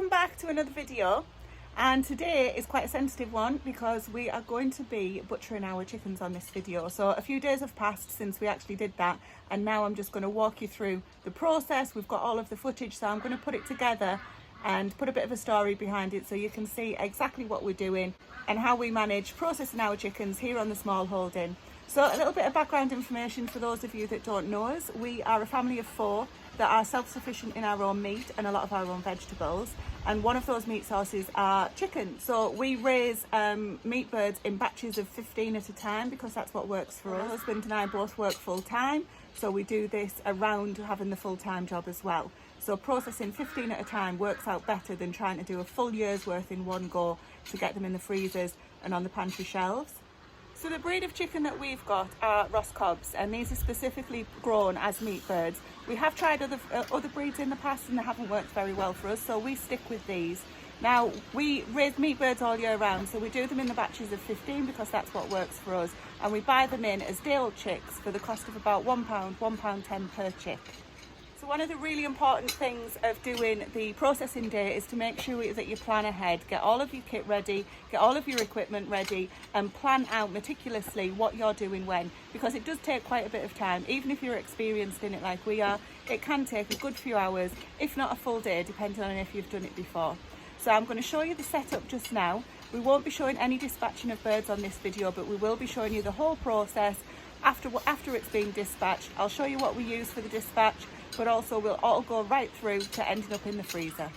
Welcome back to another video, and today is quite a sensitive one because we are going to be butchering our chickens on this video. So a few days have passed since we actually did that, and now I'm just going to walk you through the process. We've got all of the footage, so I'm going to put it together and put a bit of a story behind it so you can see exactly what we're doing and how we manage processing our chickens here on the Smallholding. So a little bit of background information for those of you that don't know us. We are a family of 4 that are self-sufficient in our own meat and a lot of our own vegetables, and one of those meat sources are chickens. So we raise meat birds in batches of 15 at a time because that's what works for us. My husband and I both work full-time, so we do this around having the full-time job as well. So processing 15 at a time works out better than trying to do a full year's worth in one go to get them in the freezers and on the pantry shelves. So the breed of chicken that we've got are Ross Cobbs, and these are specifically grown as meat birds. We have tried other breeds in the past and they haven't worked very well for us, so we stick with these. Now, we raise meat birds all year round, so we do them in the batches of 15 because that's what works for us, and we buy them in as day-old chicks for the cost of about £1, £1.10 per chick. So one of the really important things of doing the processing day is to make sure that you plan ahead, get all of your kit ready, get all of your equipment ready, and plan out meticulously what you're doing when, because it does take quite a bit of time. Even if you're experienced in it like we are, it can take a good few hours, if not a full day, depending on if you've done it before. So I'm going to show you the setup just now. We won't be showing any dispatching of birds on this video, but we will be showing you the whole process after it's been dispatched. I'll show you what we use for the dispatch, but also we'll all go right through to ending up in the freezer.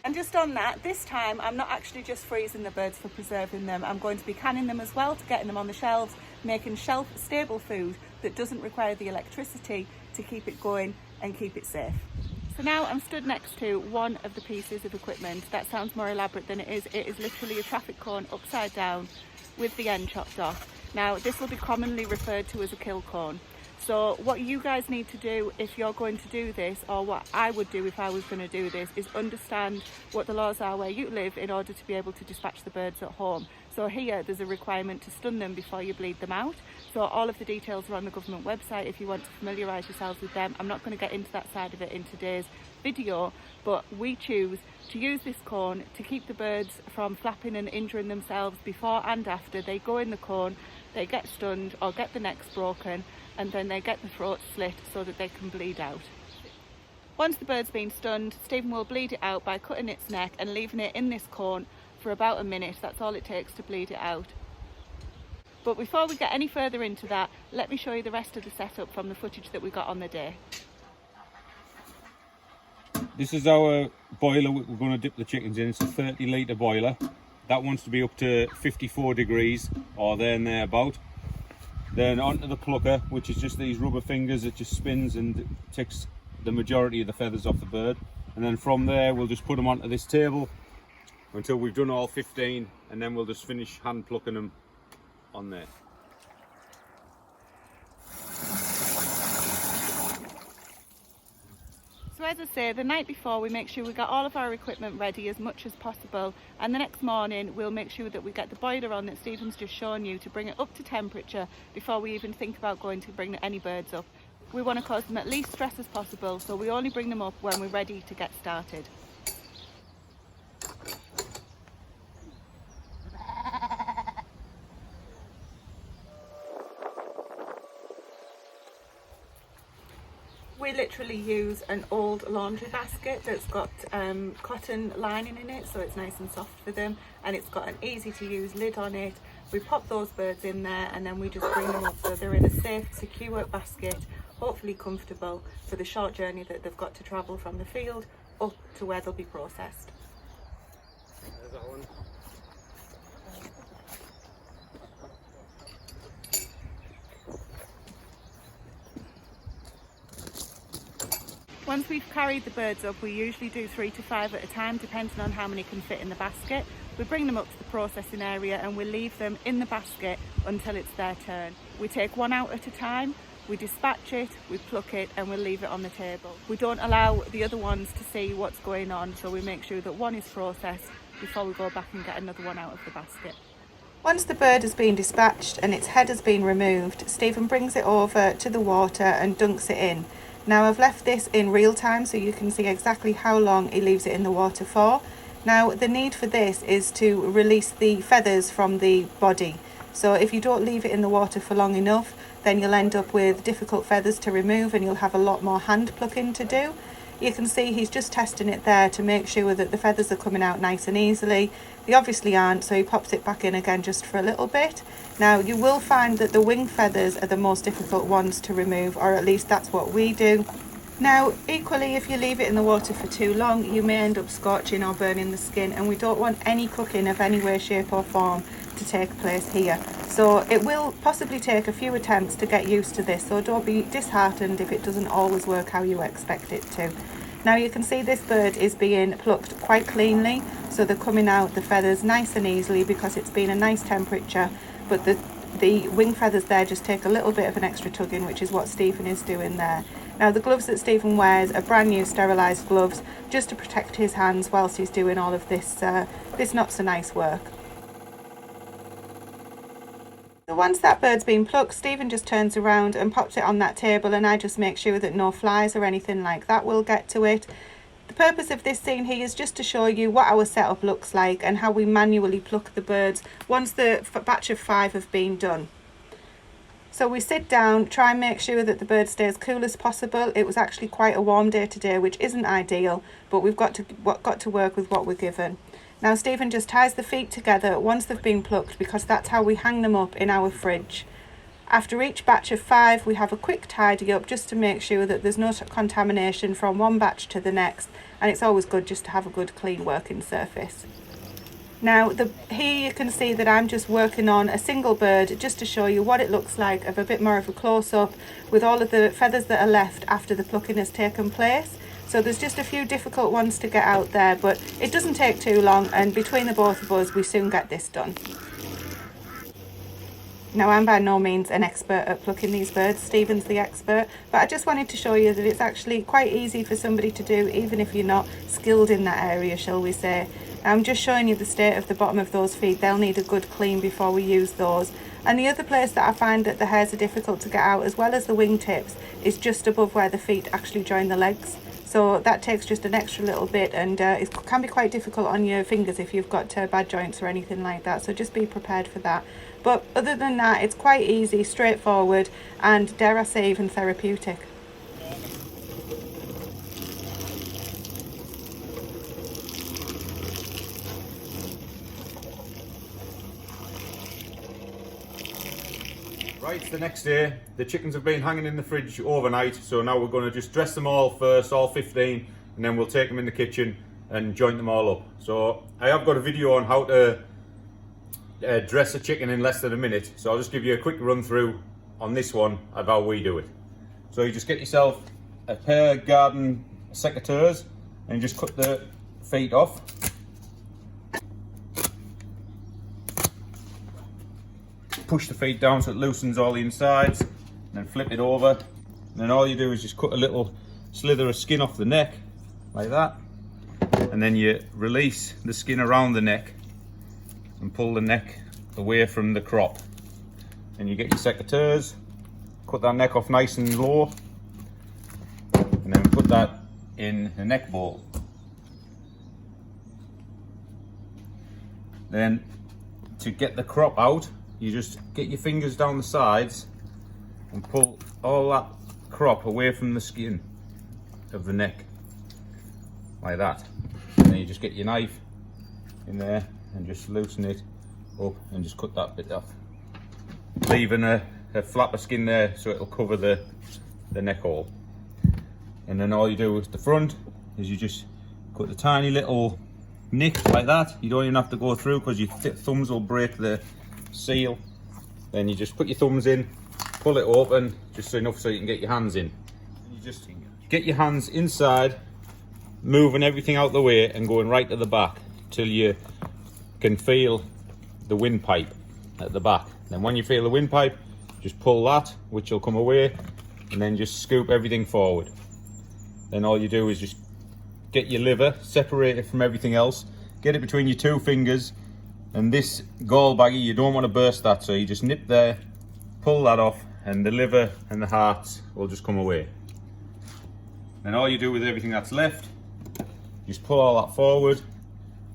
And just on that, this time I'm not actually just freezing the birds for preserving them. I'm going to be canning them as well to getting them on the shelves, making shelf stable food that doesn't require the electricity to keep it going and keep it safe. So now I'm stood next to one of the pieces of equipment. That sounds more elaborate than it is. It is literally a traffic cone upside down with the end chopped off. Now, this will be commonly referred to as a kill cone. So what you guys need to do if you're going to do this, or what I would do if I was going to do this, is understand what the laws are where you live in order to be able to dispatch the birds at home. So here there's a requirement to stun them before you bleed them out. So all of the details are on the government website if you want to familiarise yourselves with them. I'm not going to get into that side of it in today's video, but we choose to use this cone to keep the birds from flapping and injuring themselves before and after they go in the cone. They get stunned or get the necks broken, and then they get the throat slit so that they can bleed out. Once the bird's been stunned, Stephen will bleed it out by cutting its neck and leaving it in this cone for about a minute. That's all it takes to bleed it out. But before we get any further into that, let me show you the rest of the setup from the footage that we got on the day. This is our boiler we're going to dip the chickens in. It's a 30-litre boiler. That wants to be up to 54 degrees or thereabout. Then onto the plucker, which is just these rubber fingers that just spins and takes the majority of the feathers off the bird. And then from there we'll just put them onto this table until we've done all 15, and then we'll just finish hand plucking them on there. So as I say, the night before we make sure we got all of our equipment ready as much as possible, and the next morning we'll make sure that we get the boiler on that Stephen's just shown you to bring it up to temperature before we even think about going to bring any birds up. We want to cause them at least stress as possible, so we only bring them up when we're ready to get started. We literally use an old laundry basket that's got cotton lining in it, so it's nice and soft for them, and it's got an easy to use lid on it. We pop those birds in there and then we just bring them up so they're in a safe, secure basket, hopefully comfortable for the short journey that they've got to travel from the field up to where they'll be processed. There's that one. Once we've carried the birds up, we usually do 3 to 5 at a time, depending on how many can fit in the basket. We bring them up to the processing area and we leave them in the basket until it's their turn. We take one out at a time, we dispatch it, we pluck it, and we'll leave it on the table. We don't allow the other ones to see what's going on, so we make sure that one is processed before we go back and get another one out of the basket. Once the bird has been dispatched and its head has been removed, Stephen brings it over to the water and dunks it in. Now I've left this in real time so you can see exactly how long he leaves it in the water for. Now the need for this is to release the feathers from the body. So if you don't leave it in the water for long enough, then you'll end up with difficult feathers to remove and you'll have a lot more hand plucking to do. You can see he's just testing it there to make sure that the feathers are coming out nice and easily. They obviously aren't, so he pops it back in again just for a little bit. Now you will find that the wing feathers are the most difficult ones to remove, or at least that's what we do. Now equally, if you leave it in the water for too long, you may end up scorching or burning the skin, and we don't want any cooking of any way, shape or form to take place here. So it will possibly take a few attempts to get used to this, so don't be disheartened if it doesn't always work how you expect it to. Now you can see this bird is being plucked quite cleanly, so they're coming out the feathers nice and easily because it's been a nice temperature, but the wing feathers there just take a little bit of an extra tugging, which is what Stephen is doing there. Now the gloves that Stephen wears are brand new sterilised gloves just to protect his hands whilst he's doing all of this, this not so nice work. So once that bird's been plucked, Stephen just turns around and pops it on that table, and I just make sure that no flies or anything like that will get to it. The purpose of this scene here is just to show you what our setup looks like and how we manually pluck the birds once the batch of 5 have been done. So we sit down, try and make sure that the bird stays cool as possible. It was actually quite a warm day today, which isn't ideal, but we've got to work with what we're given. Now Stephen just ties the feet together once they've been plucked, because that's how we hang them up in our fridge. After each batch of 5, we have a quick tidy up just to make sure that there's no contamination from one batch to the next, and it's always good just to have a good clean working surface. Now here you can see that I'm just working on a single bird just to show you what it looks like, of a bit more of a close-up with all of the feathers that are left after the plucking has taken place. So there's just a few difficult ones to get out there, but it doesn't take too long, and between the both of us we soon get this done. Now I'm by no means an expert at plucking these birds, Stephen's the expert, but I just wanted to show you that it's actually quite easy for somebody to do, even if you're not skilled in that area, shall we say. I'm just showing you the state of the bottom of those feet. They'll need a good clean before we use those. And the other place that I find that the hairs are difficult to get out, as well as the wingtips, is just above where the feet actually join the legs. So that takes just an extra little bit, and it can be quite difficult on your fingers if you've got bad joints or anything like that, so just be prepared for that. But other than that, it's quite easy, straightforward, and dare I say even therapeutic. Right, it's the next day. The chickens have been hanging in the fridge overnight, so now we're going to just dress them all first, all 15, and then we'll take them in the kitchen and joint them all up. So I have got a video on how to dress a chicken in less than a minute, so I'll just give you a quick run through on this one of how we do it. So you just get yourself a pair of garden secateurs and just cut the feet off. Push the feet down so it loosens all the insides, and then flip it over, and then all you do is just cut a little slither of skin off the neck like that, and then you release the skin around the neck and pull the neck away from the crop. And you get your secateurs, cut that neck off nice and low, and then put that in the neck bowl. Then to get the crop out, you just get your fingers down the sides and pull all that crop away from the skin of the neck like that. And then you just get your knife in there and just loosen it up and just cut that bit off, leaving a flap of skin there so it'll cover the neck hole. And then all you do with the front is you just cut the tiny little nick like that. You don't even have to go through, because your thumbs will break the seal. Then you just put your thumbs in, pull it open just enough so you can get your hands in. And you just get your hands inside, moving everything out the way and going right to the back till you can feel the windpipe at the back. Then when you feel the windpipe, just pull that, which will come away, and then just scoop everything forward. Then all you do is just get your liver separated from everything else, get it between your 2 fingers, and this gall baggie, you don't want to burst that, so you just nip there, pull that off, and the liver and the hearts will just come away. Then all you do with everything that's left, just pull all that forward,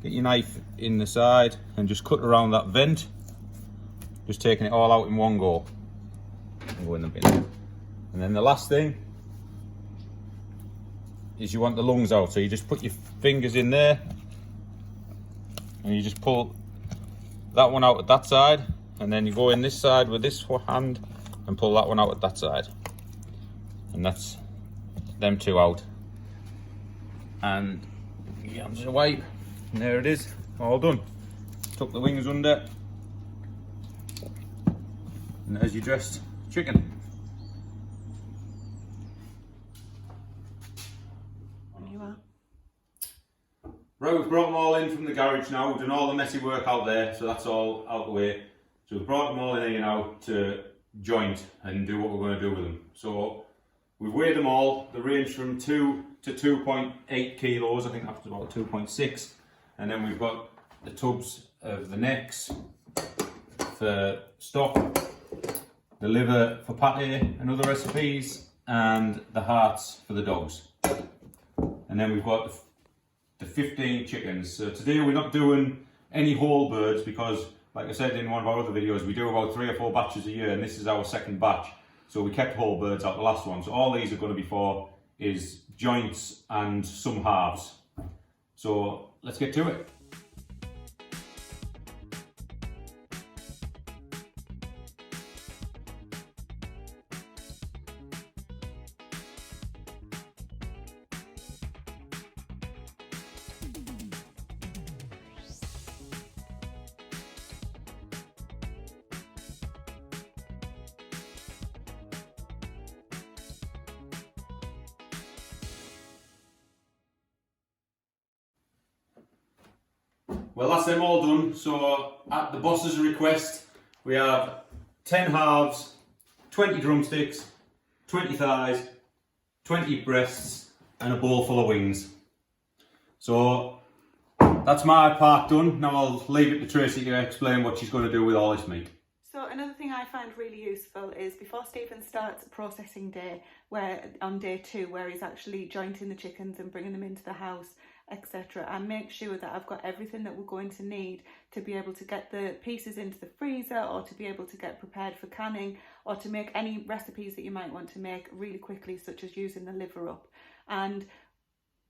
get your knife in the side and just cut around that vent, just taking it all out in one go. And go in the bin. And then the last thing is you want the lungs out, so you just put your fingers in there and you just pull that one out at that side, and then you go in this side with this hand and pull that one out at that side, and that's them two out. And you get onto the wipe, and there it is, all done. Tuck the wings under, and there's your dressed chicken. Right, we've brought them all in from the garage now. We've done all the messy work out there, so that's all out the way. So we've brought them all in here now to joint and do what we're going to do with them. So we've weighed them all. They range from 2 to 2.8 kilos. I think that's about 2.6. And then we've got the tubs of the necks for stock, the liver for pate and other recipes, and the hearts for the dogs. And then we've got the 15 chickens. So today we're not doing any whole birds because, like I said in one of our other videos, we do about 3 or 4 batches a year, and this is our second batch. So we kept whole birds out the last one. So all these are going to be for is joints and some halves. So let's get to it. Well, that's them all done. So at the boss's request, we have 10 halves, 20 drumsticks, 20 thighs, 20 breasts, and a bowl full of wings. So that's my part done. Now I'll leave it to Tracy to explain what she's going to do with all this meat. So another thing I find really useful is before Stephen starts processing day, where on day 2, where he's actually jointing the chickens and bringing them into the house, etc., I make sure that I've got everything that we're going to need to be able to get the pieces into the freezer, or to be able to get prepared for canning, or to make any recipes that you might want to make really quickly, such as using the liver up. And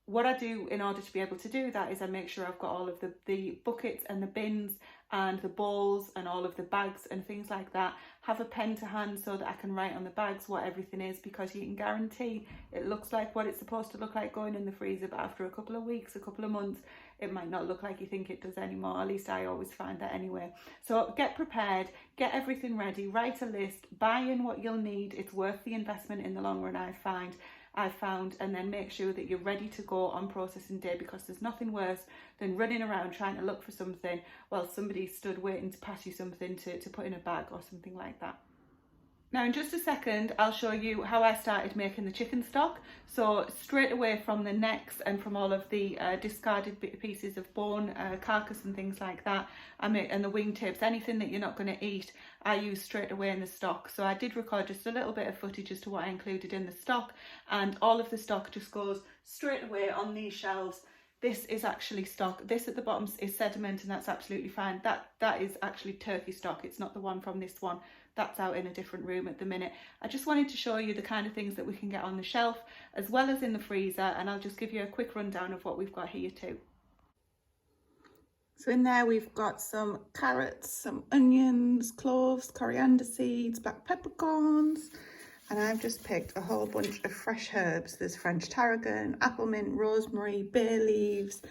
what I do in order to be able to do that is I make sure I've got all of the buckets and the bins and the bowls and all of the bags and things like that. Have a pen to hand so that I can write on the bags what everything is, because you can guarantee it looks like what it's supposed to look like going in the freezer, but after a couple of weeks, a couple of months, it might not look like you think it does anymore. At least I always find that anyway. So get prepared, get everything ready, write a list, buy in what you'll need. It's worth the investment in the long run, I've found, and then make sure that you're ready to go on processing day, because there's nothing worse than running around trying to look for something while somebody stood waiting to pass you something to put in a bag or something like that. Now in just a second I'll show you how I started making the chicken stock. So straight away from the necks and from all of the discarded pieces of bone, carcass and things like that, and the wingtips, anything that you're not going to eat, I use straight away in the stock. So I did record just a little bit of footage as to what I included in the stock, and all of the stock just goes straight away on these shelves. This is actually stock. This at the bottom is sediment, and that's absolutely fine. That is actually turkey stock. It's not the one from this one. That's out in a different room at the minute. I just wanted to show you the kind of things that we can get on the shelf as well as in the freezer, and I'll just give you a quick rundown of what we've got here too. So in there we've got some carrots, some onions, cloves, coriander seeds, black peppercorns, and I've just picked a whole bunch of fresh herbs. There's French tarragon, apple mint, rosemary, bay leaves,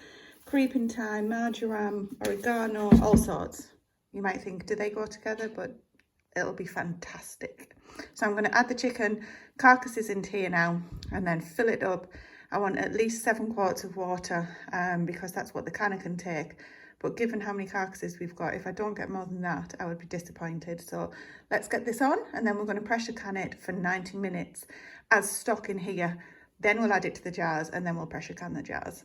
creeping thyme, marjoram, oregano, all sorts. You might think, do they go together? But it'll be fantastic. So I'm going to add the chicken carcasses into here now and then fill it up. I want at least 7 quarts of water because that's what the canner can take. But given how many carcasses we've got, if I don't get more than that, I would be disappointed. So let's get this on, and then we're going to pressure can it for 90 minutes as stock in here. Then we'll add it to the jars, and then we'll pressure can the jars.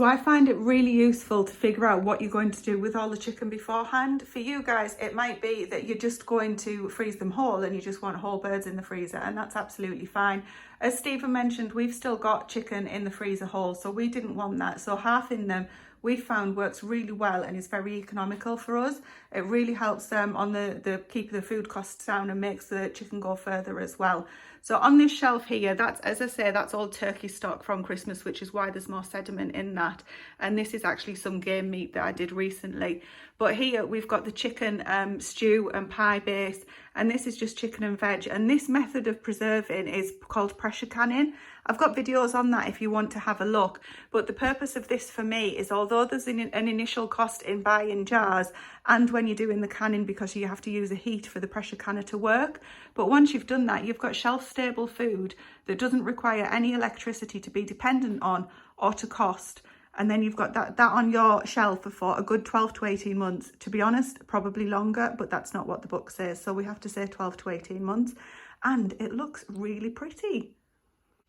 So I find it really useful to figure out what you're going to do with all the chicken beforehand. For you guys, it might be that you're just going to freeze them whole and you just want whole birds in the freezer, and that's absolutely fine. As Stephen mentioned, we've still got chicken in the freezer whole, so we didn't want that. So halving them we found works really well and is very economical for us. It really helps on the keep the food costs down and makes the chicken go further as well. So on this shelf here, that's, as I say, that's all turkey stock from Christmas, which is why there's more sediment in that. And this is actually some game meat that I did recently. But here we've got the chicken stew and pie base, and this is just chicken and veg. And this method of preserving is called pressure canning. I've got videos on that if you want to have a look. But the purpose of this for me is, although there's an initial cost in buying jars and when you're doing the canning, because you have to use a heat for the pressure canner to work. But once you've done that, you've got shelf-stable food that doesn't require any electricity to be dependent on or to cost. And then you've got that on your shelf for a good 12 to 18 months. To be honest, probably longer, but that's not what the book says. So we have to say 12 to 18 months. And it looks really pretty.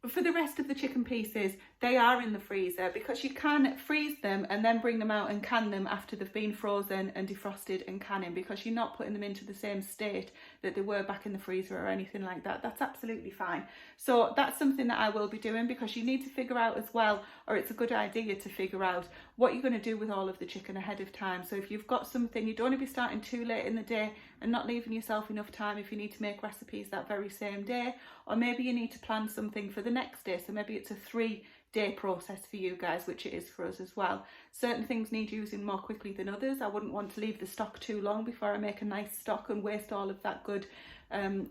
For the rest of the chicken pieces, they are in the freezer because you can freeze them and then bring them out and can them after they've been frozen and defrosted and canning, because you're not putting them into the same state that they were back in the freezer or anything like that. That's absolutely fine. So that's something that I will be doing, because you need to figure out as well, or it's a good idea to figure out what you're going to do with all of the chicken ahead of time. So if you've got something, you don't want to be starting too late in the day and not leaving yourself enough time if you need to make recipes that very same day, or maybe you need to plan something for the next day. So maybe it's a 3-day process for you guys, which it is for us as well. Certain things need using more quickly than others. I wouldn't want to leave the stock too long before I make a nice stock and waste all of that good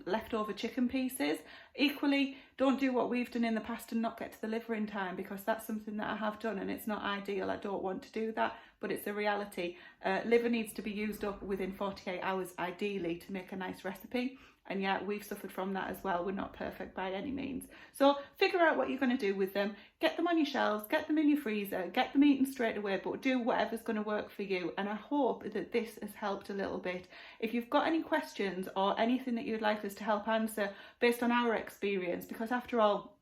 leftover chicken pieces. Equally, don't do what we've done in the past and not get to the liver in time, because that's something that I have done and it's not ideal. I don't want to do that, but it's a reality. Liver needs to be used up within 48 hours ideally to make a nice recipe. And yeah, we've suffered from that as well. We're not perfect by any means. So figure out what you're going to do with them. Get them on your shelves, get them in your freezer, get them eaten straight away, but do whatever's going to work for you. And I hope that this has helped a little bit. If you've got any questions or anything that you'd like us to help answer based on our experience, because after all,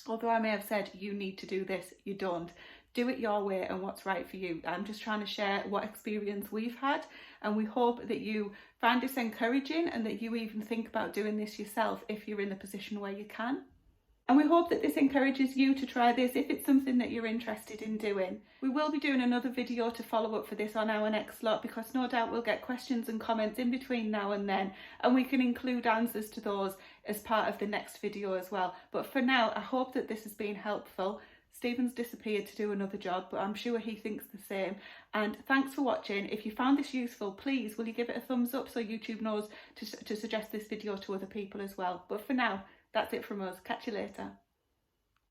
although I may have said you need to do this, you don't. Do it your way and what's right for you. I'm just trying to share what experience we've had, and we hope that you find this encouraging and that you even think about doing this yourself if you're in the position where you can. And we hope that this encourages you to try this if it's something that you're interested in doing. We will be doing another video to follow up for this on our next slot, because no doubt we'll get questions and comments in between now and then, and we can include answers to those as part of the next video as well. But for now, I hope that this has been helpful. Stephen's disappeared to do another job, but I'm sure he thinks the same. And thanks for watching. If you found this useful, please will you give it a thumbs up so YouTube knows to suggest this video to other people as well. But for now, that's it from us. Catch you later.